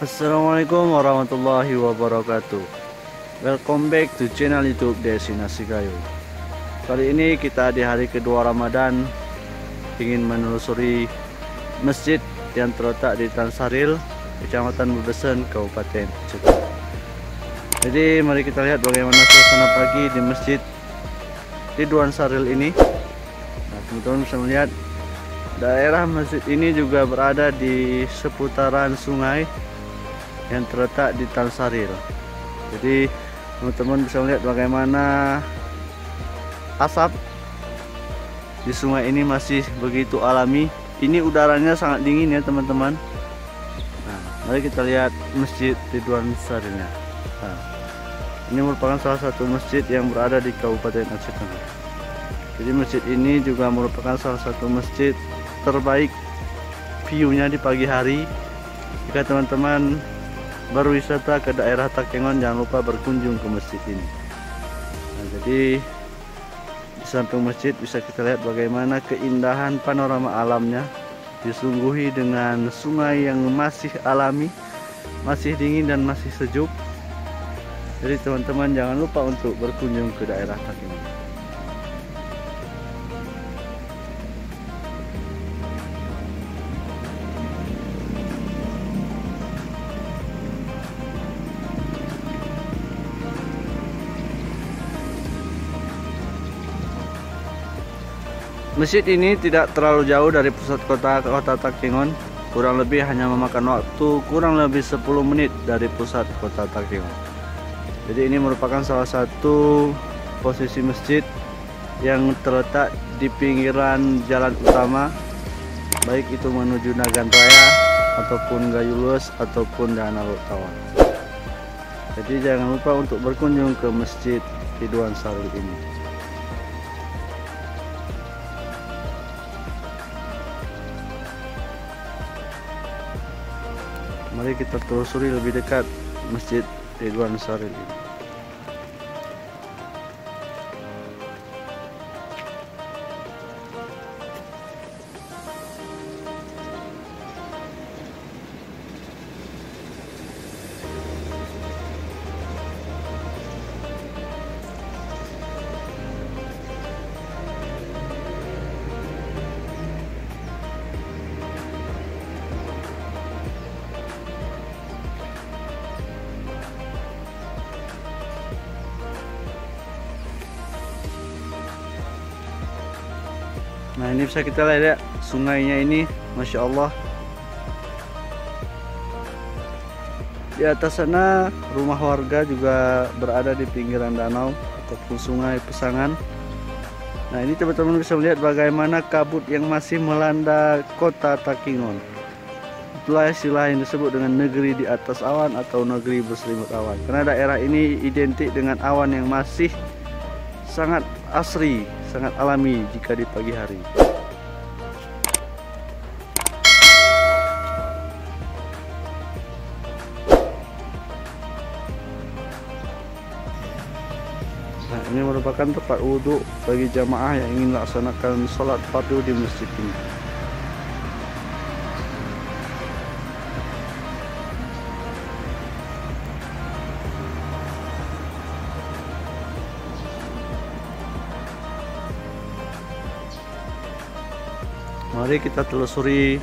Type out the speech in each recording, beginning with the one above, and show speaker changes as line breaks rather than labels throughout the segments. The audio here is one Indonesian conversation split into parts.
Assalamualaikum warahmatullahi wabarakatuh. Welcome back to channel YouTube Destinasi Gayo. Kali ini kita di hari kedua Ramadan ingin menelusuri masjid yang terletak di Tansaril, Kecamatan Bebesen, Kabupaten Cirebon. Jadi mari kita lihat bagaimana suasana pagi di masjid Ridwan Saril ini. Nah, teman-teman bisa melihat daerah masjid ini juga berada di seputaran sungai yang terletak di Tansaril. Jadi teman-teman bisa melihat bagaimana asap di sungai ini masih begitu alami. Ini udaranya sangat dingin ya teman-teman. Nah, mari kita lihat masjid Ridwan Sarilnya. Nah, ini merupakan salah satu masjid yang berada di Kabupaten Aceh Tengah. Jadi masjid ini juga merupakan salah satu masjid terbaik view-nya di pagi hari. Jika teman-teman berwisata ke daerah Takengon, jangan lupa berkunjung ke masjid ini. Nah, jadi di samping masjid bisa kita lihat bagaimana keindahan panorama alamnya, disungguhi dengan sungai yang masih alami, masih dingin dan masih sejuk. Jadi teman-teman jangan lupa untuk berkunjung ke daerah Takengon. Masjid ini tidak terlalu jauh dari pusat kota Takengon, kurang lebih hanya memakan waktu kurang lebih 10 menit dari pusat kota Takengon. Jadi ini merupakan salah satu posisi masjid yang terletak di pinggiran jalan utama, baik itu menuju Nagan Raya ataupun Gayulus ataupun Danau Tawar. Jadi jangan lupa untuk berkunjung ke masjid Ridwan Saril ini. Mari kita telusuri lebih dekat masjid Ridwan Saril ini. Nah, ini bisa kita lihat ya, sungainya ini Masya Allah. Di atas sana rumah warga juga berada di pinggiran danau ataupun sungai Pesangan. Nah, ini teman-teman bisa melihat bagaimana kabut yang masih melanda kota Takengon. Itulah istilah yang disebut dengan negeri di atas awan atau negeri berselimut awan, karena daerah ini identik dengan awan yang masih sangat asri, sangat alami jika di pagi hari. Nah, ini merupakan tempat wudhu bagi jamaah yang ingin melaksanakan sholat fardu di masjid ini. Mari kita telusuri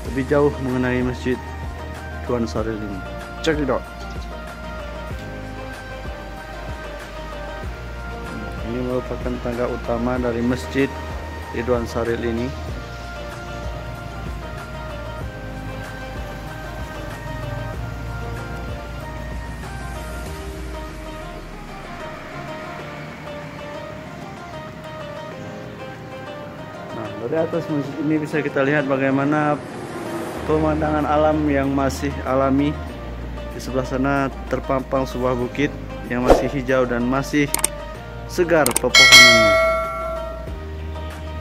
lebih jauh mengenai masjid Ridwan Saril ini. Check it out. Ini merupakan tangga utama dari masjid Ridwan Saril ini. Dari atas masjid ini bisa kita lihat bagaimana pemandangan alam yang masih alami. Di sebelah sana terpampang sebuah bukit yang masih hijau dan masih segar pepohonannya.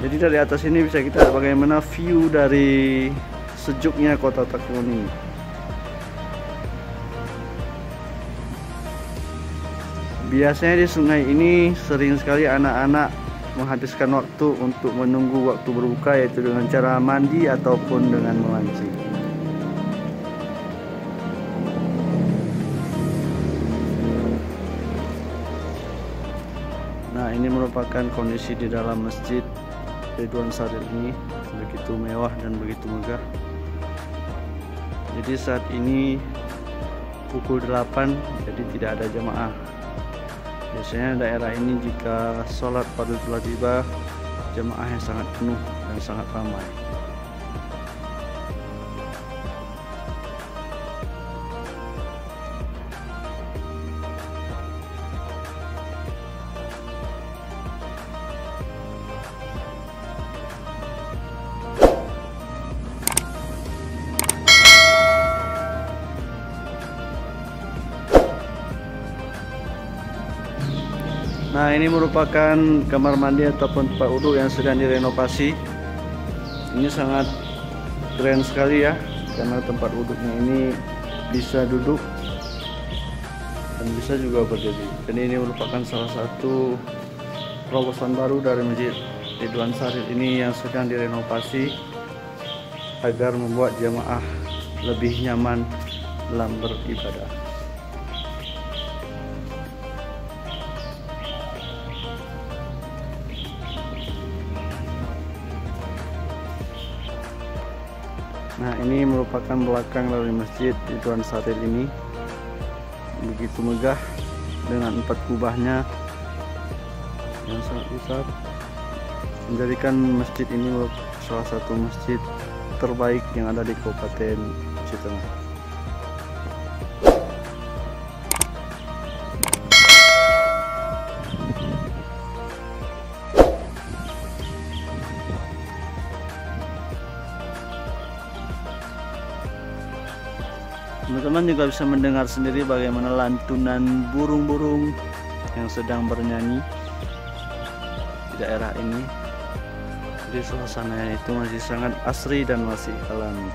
Jadi dari atas ini bisa kita lihat bagaimana view dari sejuknya kota Takengon ini. Biasanya di sungai ini sering sekali anak-anak menghabiskan waktu untuk menunggu waktu berbuka, yaitu dengan cara mandi ataupun dengan memancing. Nah, ini merupakan kondisi di dalam Masjid Ridwan Syaril ini, begitu mewah dan begitu megah. Jadi saat ini pukul 8, jadi tidak ada jamaah. Biasanya daerah ini jika sholat fardu telah tiba, jamaahnya sangat penuh dan sangat ramai. Nah, ini merupakan kamar mandi ataupun tempat wudhu yang sedang direnovasi. Ini sangat keren sekali ya, karena tempat wudhunya ini bisa duduk dan bisa juga berdiri. Dan ini merupakan salah satu terobosan baru dari Masjid Ridwan Syaril ini yang sedang direnovasi agar membuat jamaah lebih nyaman dalam beribadah. Nah, ini merupakan belakang dari Masjid Ridwan Syaril ini, begitu megah dengan 4 kubahnya yang sangat besar, menjadikan masjid ini salah satu masjid terbaik yang ada di Kabupaten Citengah. Teman-teman juga bisa mendengar sendiri bagaimana lantunan burung-burung yang sedang bernyanyi di daerah ini. Jadi suasananya itu masih sangat asri dan masih alami.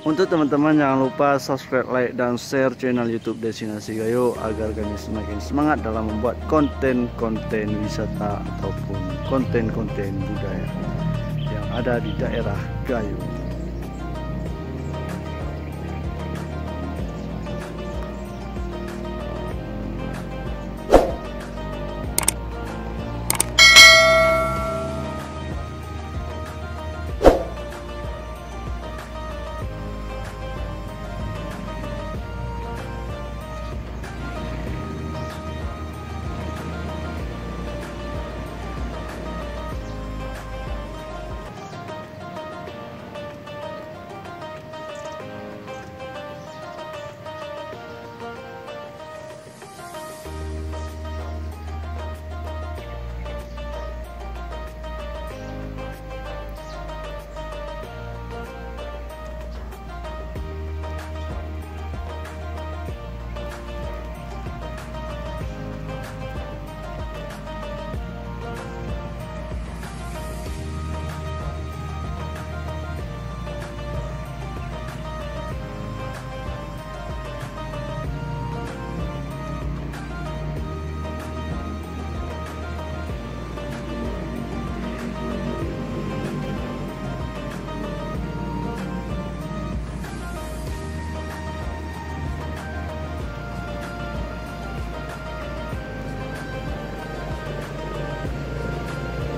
Untuk teman-teman jangan lupa subscribe, like, dan share channel YouTube Destinasi Gayo agar kami semakin semangat dalam membuat konten-konten wisata ataupun konten-konten budaya yang ada di daerah Gayo.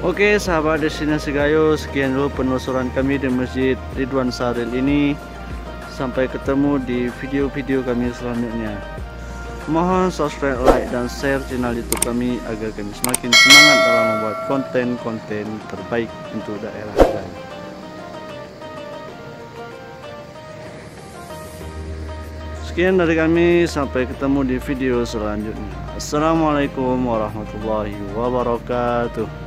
Oke sahabat Destinasi Gayo, sekian dulu penelusuran kami di Masjid Ridwan Syaril ini. Sampai ketemu di video-video kami selanjutnya. Mohon subscribe, like, dan share channel YouTube kami agar kami semakin semangat dalam membuat konten-konten terbaik untuk daerah kami. Sekian dari kami, sampai ketemu di video selanjutnya. Assalamualaikum warahmatullahi wabarakatuh.